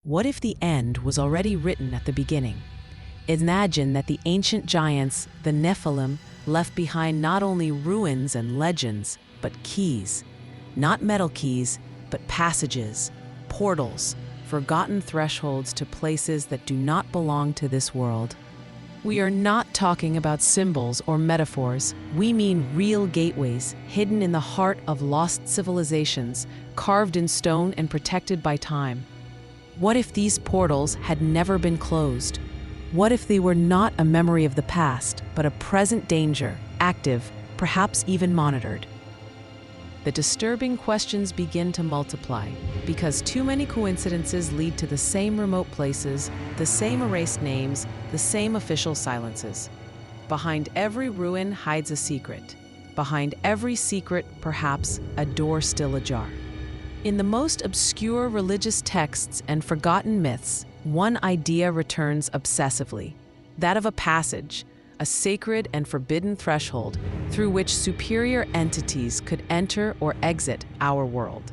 What if the end was already written at the beginning? Imagine that the ancient giants, the Nephilim, left behind not only ruins and legends, but keys. Not metal keys, but passages, portals, forgotten thresholds to places that do not belong to this world. We are not talking about symbols or metaphors. We mean real gateways, hidden in the heart of lost civilizations, carved in stone and protected by time. What if these portals had never been closed? What if they were not a memory of the past, but a present danger, active, perhaps even monitored? The disturbing questions begin to multiply, because too many coincidences lead to the same remote places, the same erased names, the same official silences. Behind every ruin hides a secret. Behind every secret, perhaps, a door still ajar. In the most obscure religious texts and forgotten myths, one idea returns obsessively, that of a passage, a sacred and forbidden threshold through which superior entities could enter or exit our world.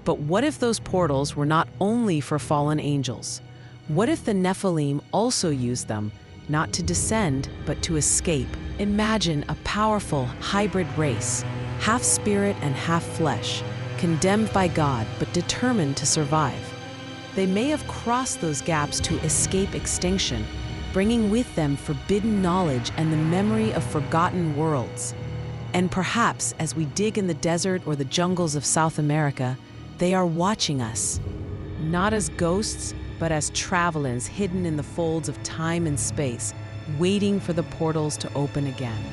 But what if those portals were not only for fallen angels? What if the Nephilim also used them, not to descend, but to escape? Imagine a powerful hybrid race, half spirit and half flesh, condemned by God but determined to survive. They may have crossed those gaps to escape extinction, bringing with them forbidden knowledge and the memory of forgotten worlds. And perhaps as we dig in the desert or the jungles of South America, they are watching us, not as ghosts, but as travelers hidden in the folds of time and space, waiting for the portals to open again.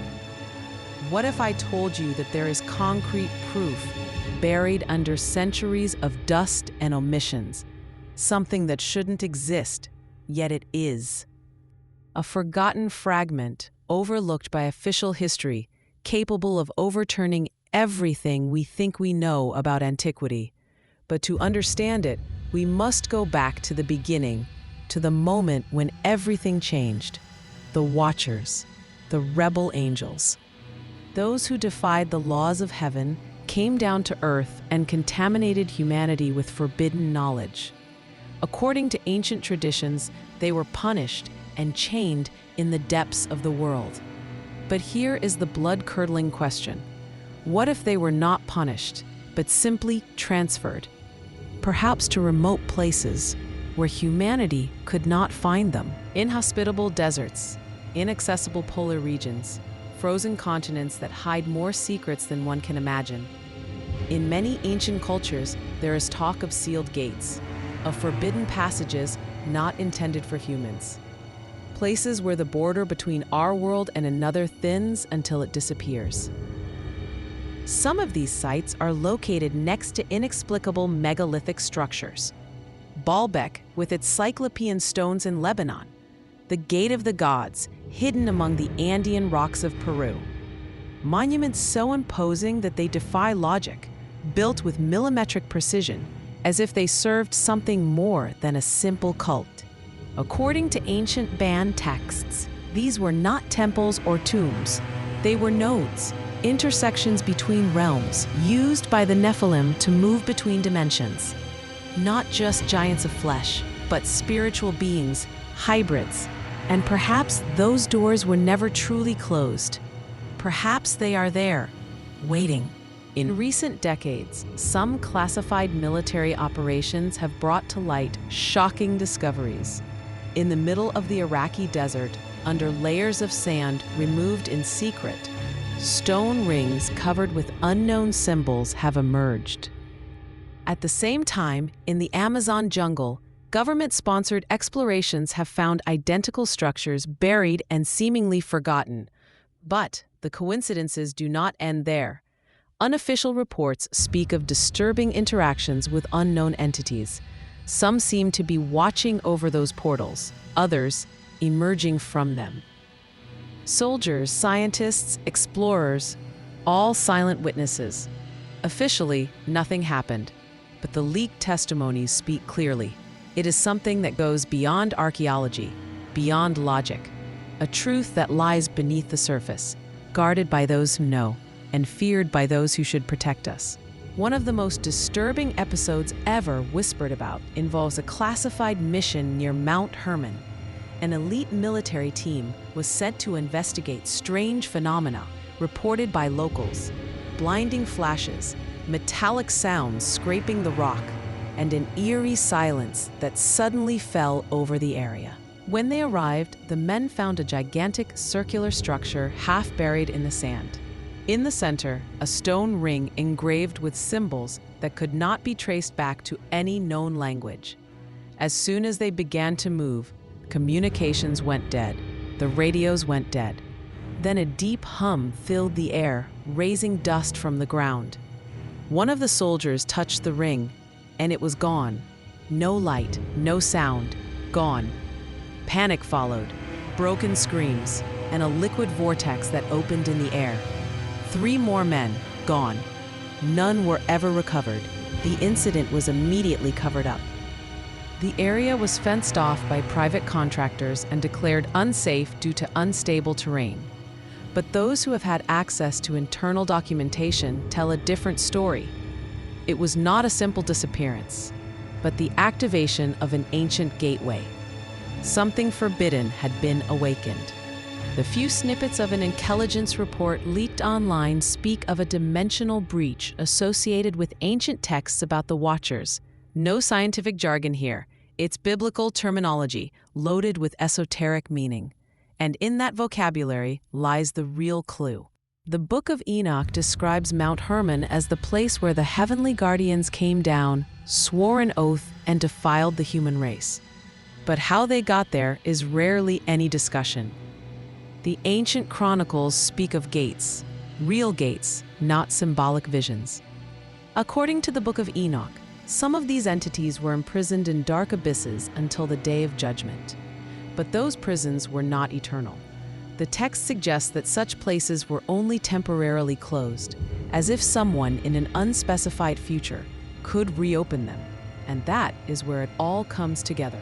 What if I told you that there is concrete proof buried under centuries of dust and omissions, something that shouldn't exist, yet it is? A forgotten fragment, overlooked by official history, capable of overturning everything we think we know about antiquity. But to understand it, we must go back to the beginning, to the moment when everything changed. The Watchers, the rebel angels. Those who defied the laws of heaven, came down to earth and contaminated humanity with forbidden knowledge. According to ancient traditions, they were punished and chained in the depths of the world. But here is the blood-curdling question. What if they were not punished, but simply transferred? Perhaps to remote places where humanity could not find them. Inhospitable deserts, inaccessible polar regions, frozen continents that hide more secrets than one can imagine. In many ancient cultures, there is talk of sealed gates, of forbidden passages not intended for humans. Places where the border between our world and another thins until it disappears. Some of these sites are located next to inexplicable megalithic structures. Baalbek, with its cyclopean stones in Lebanon. The Gate of the Gods, hidden among the Andean rocks of Peru. Monuments so imposing that they defy logic, built with millimetric precision, as if they served something more than a simple cult. According to ancient banned texts, these were not temples or tombs. They were nodes, intersections between realms, used by the Nephilim to move between dimensions. Not just giants of flesh, but spiritual beings, hybrids. And perhaps those doors were never truly closed. Perhaps they are there, waiting. In recent decades, some classified military operations have brought to light shocking discoveries. In the middle of the Iraqi desert, under layers of sand removed in secret, stone rings covered with unknown symbols have emerged. At the same time, in the Amazon jungle, government-sponsored explorations have found identical structures buried and seemingly forgotten. But the coincidences do not end there. Unofficial reports speak of disturbing interactions with unknown entities. Some seem to be watching over those portals, others emerging from them. Soldiers, scientists, explorers, all silent witnesses. Officially, nothing happened, but the leaked testimonies speak clearly. It is something that goes beyond archaeology, beyond logic, a truth that lies beneath the surface, guarded by those who know, and feared by those who should protect us. One of the most disturbing episodes ever whispered about involves a classified mission near Mount Hermon. An elite military team was sent to investigate strange phenomena reported by locals: blinding flashes, metallic sounds scraping the rock, and an eerie silence that suddenly fell over the area. When they arrived, the men found a gigantic circular structure half buried in the sand. In the center, a stone ring engraved with symbols that could not be traced back to any known language. As soon as they began to move, communications went dead. The radios went dead. Then a deep hum filled the air, raising dust from the ground. One of the soldiers touched the ring, and it was gone. No light, no sound, gone. Panic followed, broken screams, and a liquid vortex that opened in the air. 3 more men, gone. None were ever recovered. The incident was immediately covered up. The area was fenced off by private contractors and declared unsafe due to unstable terrain. But those who have had access to internal documentation tell a different story. It was not a simple disappearance, but the activation of an ancient gateway. Something forbidden had been awakened. The few snippets of an intelligence report leaked online speak of a dimensional breach associated with ancient texts about the Watchers. No scientific jargon here. It's biblical terminology, loaded with esoteric meaning. And in that vocabulary lies the real clue. The Book of Enoch describes Mount Hermon as the place where the heavenly guardians came down, swore an oath, and defiled the human race. But how they got there is rarely any discussion. The ancient chronicles speak of gates, real gates, not symbolic visions. According to the Book of Enoch, some of these entities were imprisoned in dark abysses until the day of judgment. But those prisons were not eternal. The text suggests that such places were only temporarily closed, as if someone in an unspecified future could reopen them. And that is where it all comes together.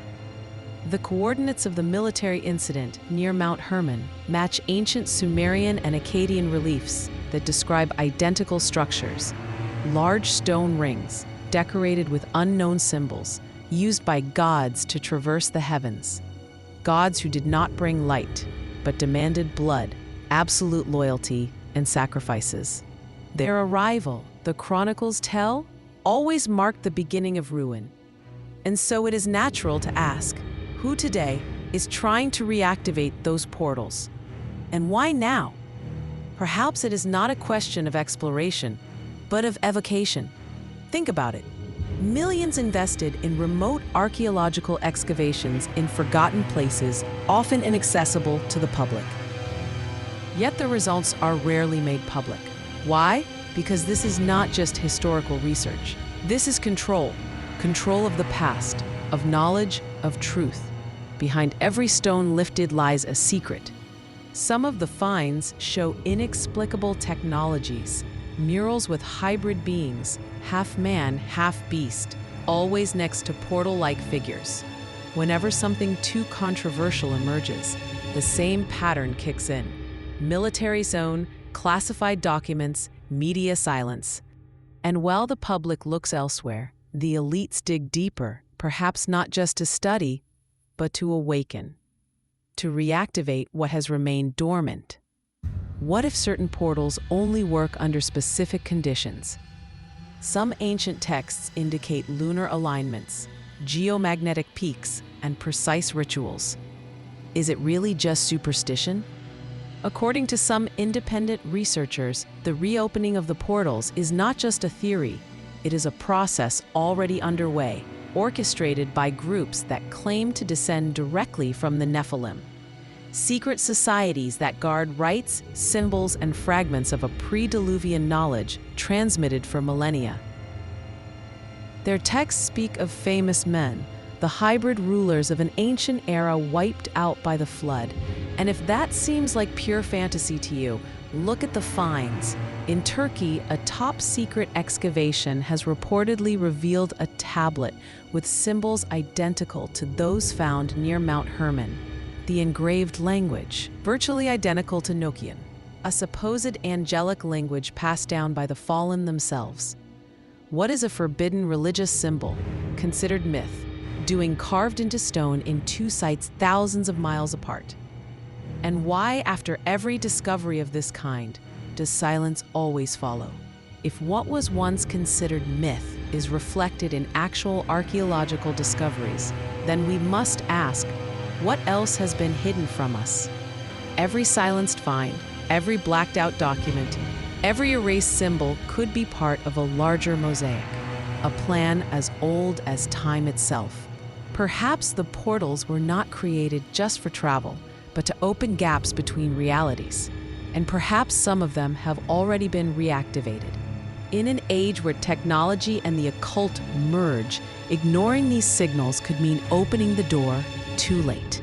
The coordinates of the military incident near Mount Hermon match ancient Sumerian and Akkadian reliefs that describe identical structures: large stone rings decorated with unknown symbols used by gods to traverse the heavens. Gods who did not bring light, but demanded blood, absolute loyalty, and sacrifices. Their arrival, the chronicles tell, always marked the beginning of ruin. And so it is natural to ask, who today is trying to reactivate those portals? And why now? Perhaps it is not a question of exploration, but of evocation. Think about it. Millions invested in remote archaeological excavations in forgotten places, often inaccessible to the public. Yet the results are rarely made public. Why? Because this is not just historical research. This is control of the past, of knowledge, of truth. Behind every stone lifted lies a secret. Some of the finds show inexplicable technologies, murals with hybrid beings, half man, half beast, always next to portal-like figures. Whenever something too controversial emerges, the same pattern kicks in. Military zone, classified documents, media silence. And while the public looks elsewhere, the elites dig deeper, perhaps not just to study, but to awaken, to reactivate what has remained dormant. What if certain portals only work under specific conditions? Some ancient texts indicate lunar alignments, geomagnetic peaks, and precise rituals. Is it really just superstition? According to some independent researchers, the reopening of the portals is not just a theory, it is a process already underway, orchestrated by groups that claim to descend directly from the Nephilim. Secret societies that guard rites, symbols, and fragments of a pre-Diluvian knowledge transmitted for millennia. Their texts speak of famous men, the hybrid rulers of an ancient era wiped out by the flood. And if that seems like pure fantasy to you, look at the finds. In Turkey, a top-secret excavation has reportedly revealed a tablet with symbols identical to those found near Mount Hermon. The engraved language, virtually identical to Nokian, a supposed angelic language passed down by the fallen themselves. What is a forbidden religious symbol, considered myth, doing carved into stone in two sites thousands of miles apart? And why, after every discovery of this kind, does silence always follow? If what was once considered myth is reflected in actual archaeological discoveries, then we must ask, what else has been hidden from us? Every silenced find, every blacked out document, every erased symbol could be part of a larger mosaic, a plan as old as time itself. Perhaps the portals were not created just for travel, but to open gaps between realities. And perhaps some of them have already been reactivated. In an age where technology and the occult merge, ignoring these signals could mean opening the door too late.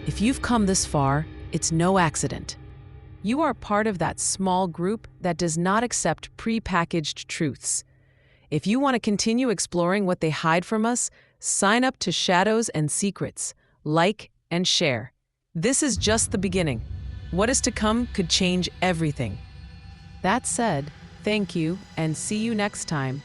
If you've come this far, it's no accident. You are part of that small group that does not accept pre-packaged truths. If you want to continue exploring what they hide from us, sign up to Shadows and Secrets, like and share. This is just the beginning. What is to come could change everything. That said, thank you and see you next time.